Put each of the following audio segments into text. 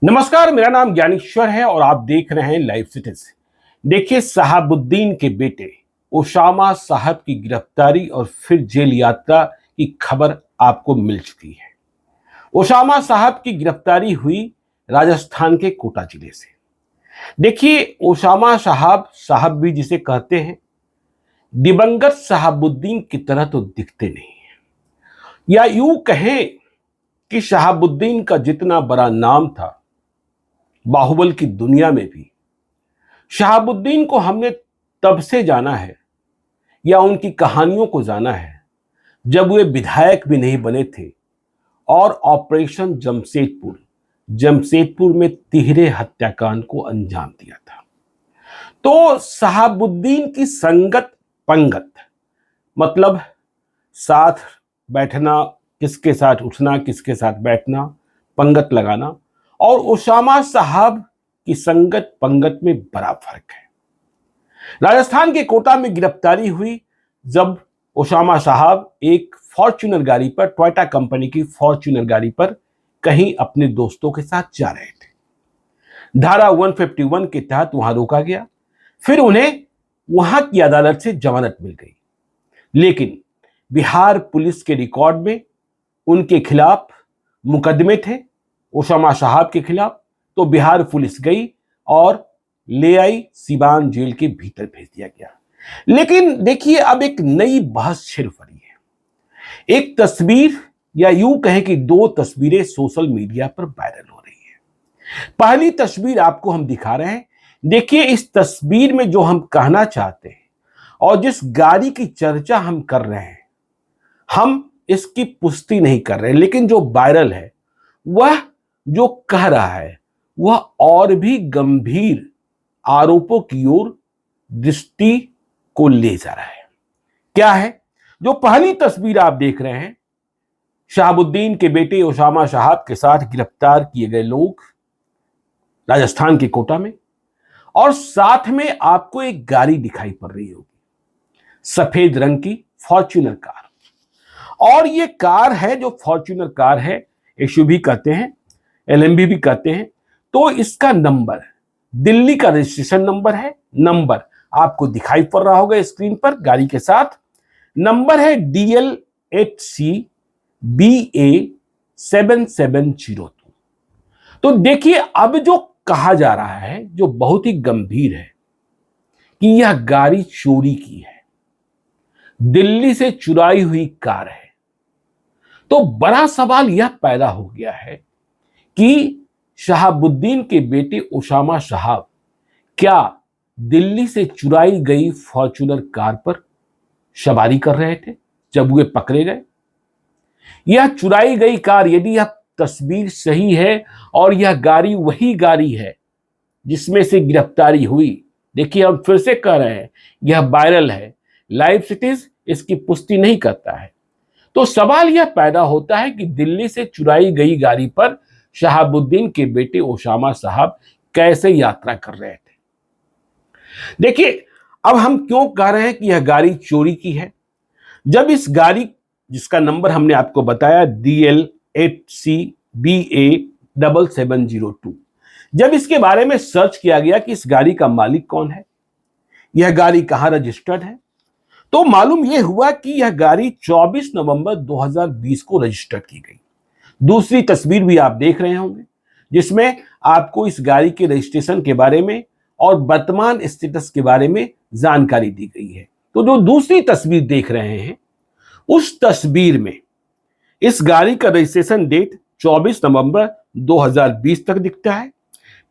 नमस्कार, मेरा नाम ज्ञानेश्वर है और आप देख रहे हैं लाइव सिटीज। देखिए, शहाबुद्दीन के बेटे ओसामा साहब की गिरफ्तारी और फिर जेल यात्रा की खबर आपको मिल चुकी है। ओसामा साहब की गिरफ्तारी हुई राजस्थान के कोटा जिले से। देखिए, ओसामा साहब भी जिसे कहते हैं, दिवंगत शहाबुद्दीन की तरह तो दिखते नहीं है, या यूं कहें कि शहाबुद्दीन का जितना बड़ा नाम था बाहुबल की दुनिया में भी, शहाबुद्दीन को हमने तब से जाना है या उनकी कहानियों को जाना है जब वे विधायक भी नहीं बने थे और ऑपरेशन जमशेदपुर में तिहरे हत्याकांड को अंजाम दिया था। तो शहाबुद्दीन की संगत पंगत मतलब साथ बैठना, किसके साथ उठना, किसके साथ बैठना, पंगत लगाना, और ओसामा साहब की संगत पंगत में बड़ा फर्क है। राजस्थान के कोटा में गिरफ्तारी हुई जब ओसामा साहब एक फॉर्च्यूनर गाड़ी पर, टोयोटा कंपनी की फॉर्च्यूनर गाड़ी पर कहीं अपने दोस्तों के साथ जा रहे थे। धारा 151 के तहत वहां रोका गया, फिर उन्हें वहां की अदालत से जमानत मिल गई। लेकिन बिहार पुलिस के रिकॉर्ड में उनके खिलाफ मुकदमे थे, ओसामा साहब के खिलाफ। तो बिहार पुलिस गई और ले आई, सिवान जेल के भीतर भेज दिया गया। लेकिन देखिए, अब एक नई बहस छिड़ पड़ी है। एक तस्वीर, या यूं कहें कि दो तस्वीरें सोशल मीडिया पर वायरल हो रही है। पहली तस्वीर आपको हम दिखा रहे हैं। देखिए, इस तस्वीर में जो हम कहना चाहते हैं और जिस गाड़ी की चर्चा हम कर रहे हैं, हम इसकी पुष्टि नहीं कर रहे, लेकिन जो वायरल है वह जो कह रहा है वह और भी गंभीर आरोपों की ओर दृष्टि को ले जा रहा है। क्या है? जो पहली तस्वीर आप देख रहे हैं, शहाबुद्दीन के बेटे ओसामा साहब के साथ गिरफ्तार किए गए लोग राजस्थान के कोटा में, और साथ में आपको एक गाड़ी दिखाई पड़ रही होगी, सफेद रंग की फॉर्च्यूनर कार। और ये कार है, जो फॉर्च्यूनर कार है, एसयूवी कहते हैं, एलएमवी भी कहते हैं। तो इसका नंबर दिल्ली का रजिस्ट्रेशन नंबर है। नंबर आपको दिखाई पड़ रहा होगा स्क्रीन पर, गाड़ी के साथ नंबर है DL8CBA7702। तो देखिए, अब जो कहा जा रहा है, जो बहुत ही गंभीर है, कि यह गाड़ी चोरी की है, दिल्ली से चुराई हुई कार है। तो बड़ा सवाल यह पैदा हो गया है कि शहाबुद्दीन के बेटे ओसामा साहब क्या दिल्ली से चुराई गई फॉर्च्यूनर कार पर सवारी कर रहे थे जब वे पकड़े गए? यह चुराई गई कार, यदि यह तस्वीर सही है और यह गाड़ी वही गाड़ी है जिसमें से गिरफ्तारी हुई, देखिए हम फिर से कह रहे हैं, यह वायरल है, लाइव सिटीज इसकी पुष्टि नहीं करता है। तो सवाल यह पैदा होता है कि दिल्ली से चुराई गई गाड़ी पर शहाबुद्दीन के बेटे ओसामा साहब कैसे यात्रा कर रहे थे। देखिए, अब हम क्यों कह रहे हैं कि यह गाड़ी चोरी की है? जब इस गाड़ी, जिसका नंबर हमने आपको बताया DL8CBA7702, जब इसके बारे में सर्च किया गया कि इस गाड़ी का मालिक कौन है, यह गाड़ी कहां रजिस्टर्ड है, तो मालूम यह हुआ कि यह गाड़ी 24 नवंबर 2020 को रजिस्टर्ड की गई। दूसरी तस्वीर भी आप देख रहे होंगे, जिसमें आपको इस गाड़ी के रजिस्ट्रेशन के बारे में और वर्तमान स्टेटस के बारे में जानकारी दी गई है। तो जो दूसरी तस्वीर देख रहे हैं, उस तस्वीर में इस गाड़ी का रजिस्ट्रेशन डेट 24 नवंबर 2020 तक दिखता है।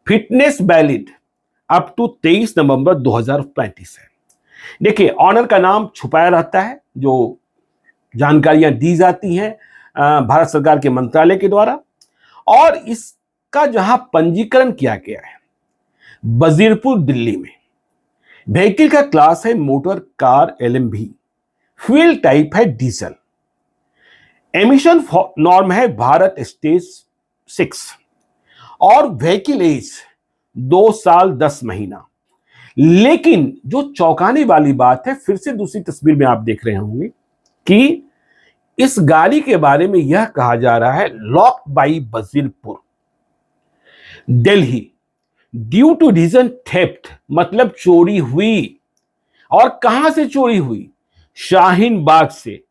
फिटनेस वैलिड अप टू 23 नवंबर 2035 है। देखिए, ऑनर का नाम छुपाया रहता है, जो जानकारियां दी जाती हैं भारत सरकार के मंत्रालय के द्वारा। और इसका जहां पंजीकरण किया गया है, वजीरपुर दिल्ली में। व्हीकल का क्लास है motor car LMV, fuel type है डीजल, एमिशन नॉर्म है भारत स्टेज 6, और व्हीकल एज 2 साल 10 महीना। लेकिन जो चौंकाने वाली बात है, फिर से दूसरी तस्वीर में आप देख रहे होंगे कि इस गाड़ी के बारे में यह कहा जा रहा है lock by Wazirpur. Delhi, due to reason theft मतलब चोरी हुई। और कहां से चोरी हुई? शाहीन बाग से।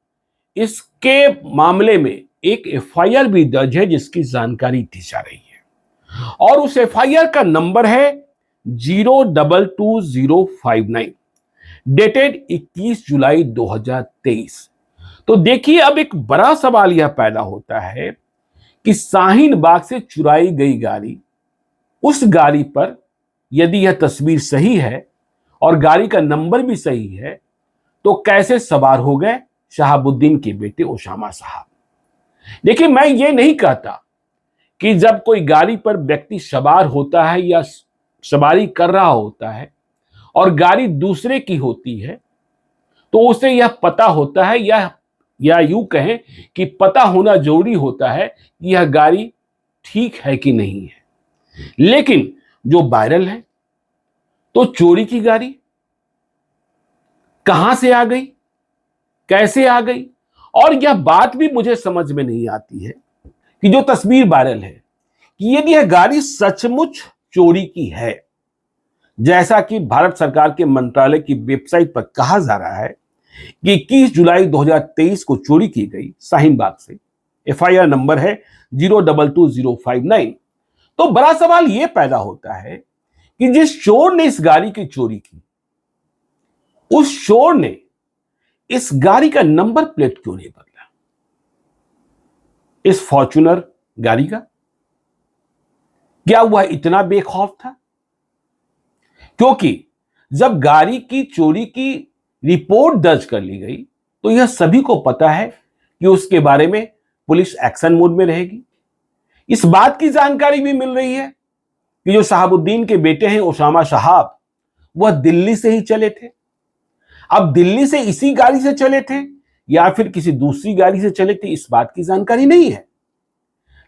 इसके मामले में एक एफआईआर भी दर्ज है जिसकी जानकारी दी जा रही है और उस एफआईआर का नंबर है 0222059, डेटेड 21 जुलाई 2023। तो देखिए, अब एक बड़ा सवाल यह पैदा होता है कि शाहीन बाग से चुराई गई गाड़ी, उस गाड़ी पर यदि यह तस्वीर सही है और गाड़ी का नंबर भी सही है तो कैसे सवार हो गए शहाबुद्दीन के बेटे ओसामा साहब? देखिए, मैं ये नहीं कहता कि जब कोई गाड़ी पर व्यक्ति सवार होता है या सवारी कर रहा होता है और गाड़ी दूसरे की होती है तो उसे यह पता होता है या यूं कहें कि पता होना जरूरी होता है कि यह गाड़ी ठीक है कि नहीं है। लेकिन जो वायरल है तो चोरी की गाड़ी कहां से आ गई, कैसे आ गई? और यह बात भी मुझे समझ में नहीं आती है कि जो तस्वीर वायरल है कि यदि यह गाड़ी सचमुच चोरी की है, जैसा कि भारत सरकार के मंत्रालय की वेबसाइट पर कहा जा रहा है कि 21 जुलाई 2023 को चोरी की गई शाहीन बाग से, एफआईआर नंबर है 0222059, तो बड़ा सवाल यह पैदा होता है कि जिस चोर ने इस गाड़ी की चोरी की, उस चोर ने इस गाड़ी का नंबर प्लेट क्यों नहीं बदला? इस फॉर्च्यूनर गाड़ी का क्या वह इतना बेखौफ था? क्योंकि जब गाड़ी की चोरी की रिपोर्ट दर्ज कर ली गई तो यह सभी को पता है कि उसके बारे में पुलिस एक्शन मोड में रहेगी। इस बात की जानकारी भी मिल रही है कि जो शहाबुद्दीन के बेटे हैं ओसामा साहब, वह दिल्ली से ही चले थे। अब दिल्ली से इसी गाड़ी से चले थे या फिर किसी दूसरी गाड़ी से चले थे, इस बात की जानकारी नहीं है।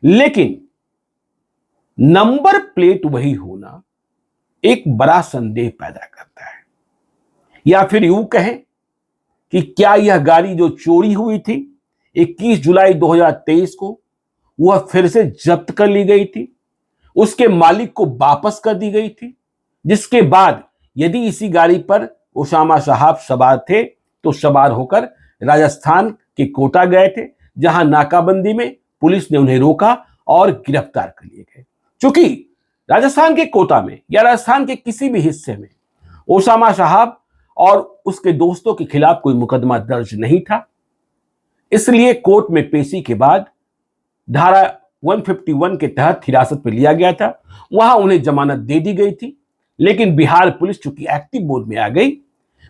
लेकिन नंबर प्लेट वही होना एक बड़ा संदेह पैदा करता है। या फिर यूं कहें कि क्या यह गाड़ी जो चोरी हुई थी 21 जुलाई 2023 को, वह फिर से जब्त कर ली गई थी, उसके मालिक को वापस कर दी गई थी, जिसके बाद यदि इसी गाड़ी पर ओसामा साहब सवार थे तो सवार होकर राजस्थान के कोटा गए थे, जहां नाकाबंदी में पुलिस ने उन्हें रोका और गिरफ्तार कर लिए गए। चूंकि राजस्थान के कोटा में या राजस्थान के किसी भी हिस्से में ओसामा साहब और उसके दोस्तों के खिलाफ कोई मुकदमा दर्ज नहीं था, इसलिए कोर्ट में पेशी के बाद धारा 151 के तहत हिरासत में लिया गया था। वहां उन्हें जमानत दे दी गई थी। लेकिन बिहार पुलिस चूंकि एक्टिव मोड में आ गई,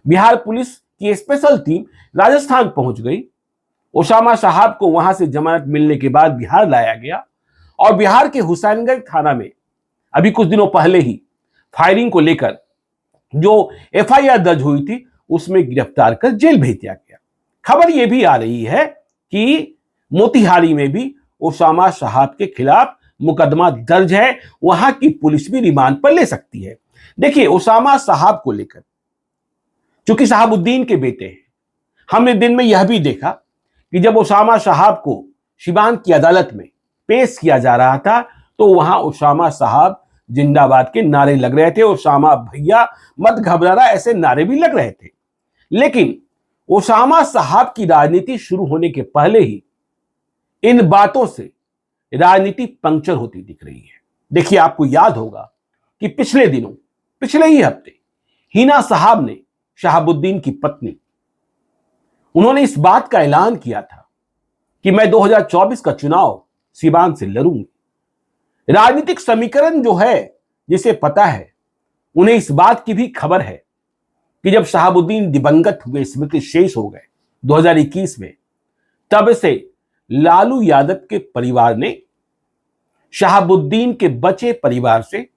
बिहार पुलिस की स्पेशल टीम राजस्थान पहुंच गई। ओसामा साहब को वहां से जमानत मिलने के बाद बिहार लाया गया और बिहार के हुसैनगंज थाना में अभी कुछ दिनों पहले ही फायरिंग को लेकर जो एफआईआर दर्ज हुई थी उसमें गिरफ्तार कर जेल भेज दिया गया। खबर यह भी आ रही है कि मोतिहारी में भी ओसामा साहब के खिलाफ मुकदमा दर्ज है, वहां की पुलिस भी रिमांड पर ले सकती है। देखिए, ओसामा साहब को लेकर, चूंकि शहाबुद्दीन के बेटे हैं, हमने दिन में यह भी देखा कि जब ओसामा साहब को सिवान की अदालत में पेश किया जा रहा था तो वहां ओसामा साहब जिंदाबाद के नारे लग रहे थे, ओसामा भैया मत घबराना, ऐसे नारे भी लग रहे थे। लेकिन ओसामा साहब की राजनीति शुरू होने के पहले ही इन बातों से राजनीति पंक्चर होती दिख रही है। देखिए, आपको याद होगा कि पिछले दिनों, पिछले ही हफ्ते हिना साहब ने, शहाबुद्दीन की पत्नी, उन्होंने इस बात का ऐलान किया था कि मैं 2024 का चुनाव सिवान से लड़ूंगी। राजनीतिक समीकरण जो है, जिसे पता है, उन्हें इस बात की भी खबर है कि जब शहाबुद्दीन दिवंगत हुए, स्मृति शेष हो गए 2021 में, तब से लालू यादव के परिवार ने शहाबुद्दीन के बचे परिवार से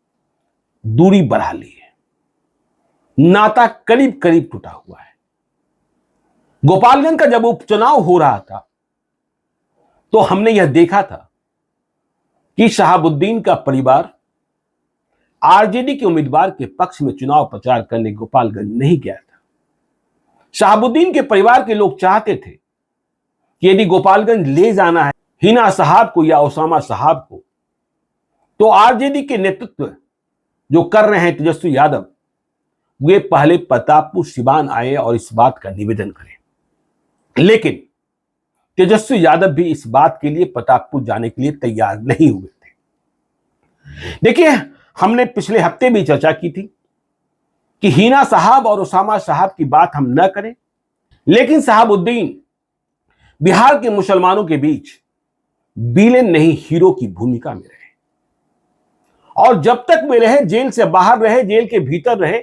दूरी बढ़ा ली है। नाता करीब करीब टूटा हुआ है। गोपालगंज का जब उपचुनाव हो रहा था तो हमने यह देखा था कि शहाबुद्दीन का परिवार आरजेडी के उम्मीदवार के पक्ष में चुनाव प्रचार करने गोपालगंज नहीं गया था। शहाबुद्दीन के परिवार के लोग चाहते थे कि यदि गोपालगंज ले जाना है हिना साहब को या ओसामा साहब को, तो आरजेडी के नेतृत्व जो कर रहे हैं तेजस्वी यादव, वे पहले प्रतापपुर सिवान आए और इस बात का निवेदन करें, लेकिन तेजस्वी यादव भी इस बात के लिए प्रतापपुर जाने के लिए तैयार नहीं हुए थे। देखिए, हमने पिछले हफ्ते भी चर्चा की थी कि हिना साहब और उसामा साहब की बात हम न करें, लेकिन शहाबुद्दीन बिहार के मुसलमानों के बीच विलेन नहीं हीरो की भूमिका में रहे, और जब तक वे रहे, जेल से बाहर रहे, जेल के भीतर रहे,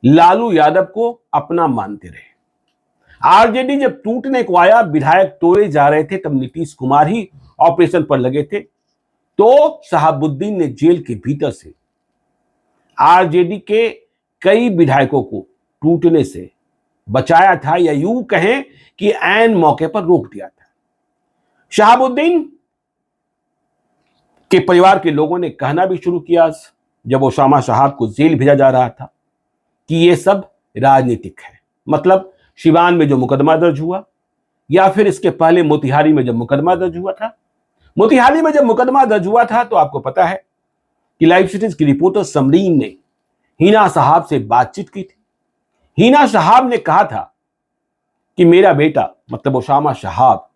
लालू यादव को अपना मानते रहे। आरजेडी जब टूटने को आया, विधायक तोड़े जा रहे थे, तब नीतीश कुमार ही ऑपरेशन पर लगे थे, तो शहाबुद्दीन ने जेल के भीतर से आरजेडी के कई विधायकों को टूटने से बचाया था, या यूं कहें कि ऐन मौके पर रोक दिया था। शहाबुद्दीन के परिवार के लोगों ने कहना भी शुरू किया जब उसामा साहब को जेल भेजा जा रहा था कि यह सब राजनीतिक है। मतलब सिवान में जो मुकदमा दर्ज हुआ, या फिर इसके पहले मोतिहारी में जब मुकदमा दर्ज हुआ था। मोतिहारी में जब मुकदमा दर्ज हुआ था तो आपको पता है कि लाइव सिटीज की रिपोर्टर समरीन ने हिना साहब से बातचीत की थी। हिना साहब ने कहा था कि मेरा बेटा मतलब उसामा साहब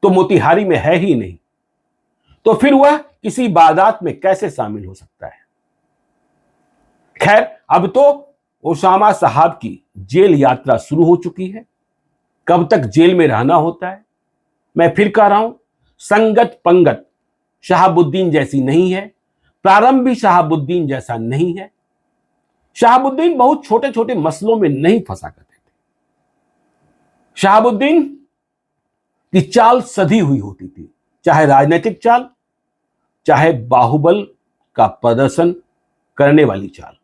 तो मोतिहारी में है ही नहीं, तो फिर वह किसी वारदात में कैसे शामिल हो सकता है। खैर, अब तो उसामा साहब की जेल यात्रा शुरू हो चुकी है। कब तक जेल में रहना होता है, मैं फिर कह रहा हूं, संगत पंगत शहाबुद्दीन जैसी नहीं है, प्रारंभ भी शहाबुद्दीन जैसा नहीं है। शहाबुद्दीन बहुत छोटे छोटे मसलों में नहीं फंसा करते थे। शहाबुद्दीन की चाल सधी हुई होती थी, चाहे राजनीतिक चाल, चाहे बाहुबल का प्रदर्शन करने वाली चाल।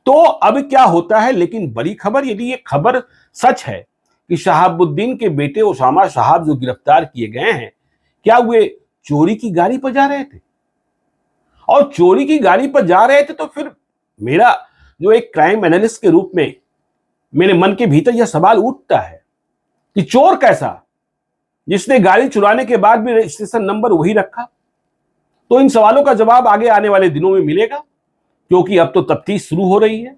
तो अब क्या होता है, लेकिन बड़ी खबर, यदि ये खबर सच है कि शहाबुद्दीन के बेटे उसामा साहब जो गिरफ्तार किए गए हैं, क्या वे चोरी की गाड़ी पर जा रहे थे? और चोरी की गाड़ी पर जा रहे थे तो फिर मेरा जो एक क्राइम एनालिस्ट के रूप में मेरे मन के भीतर यह सवाल उठता है कि चोर कैसा, जिसने गाड़ी चुराने के बाद भी रजिस्ट्रेशन नंबर वही रखा? तो इन सवालों का जवाब आगे आने वाले दिनों में मिलेगा, क्योंकि अब तो तफ्तीश शुरू हो रही है।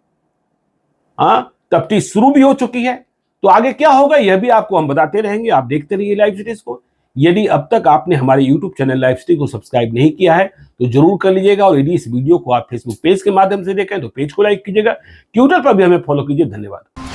तफ्तीश शुरू भी हो चुकी है, तो आगे क्या होगा यह भी आपको हम बताते रहेंगे। आप देखते रहिए लाइव सिटीज को। यदि अब तक आपने हमारे YouTube चैनल लाइव सिटी को सब्सक्राइब नहीं किया है तो जरूर कर लीजिएगा, और यदि इस वीडियो को आप फेसबुक पेज के माध्यम से देखें तो पेज को लाइक कीजिएगा, ट्विटर पर भी हमें फॉलो कीजिए। धन्यवाद।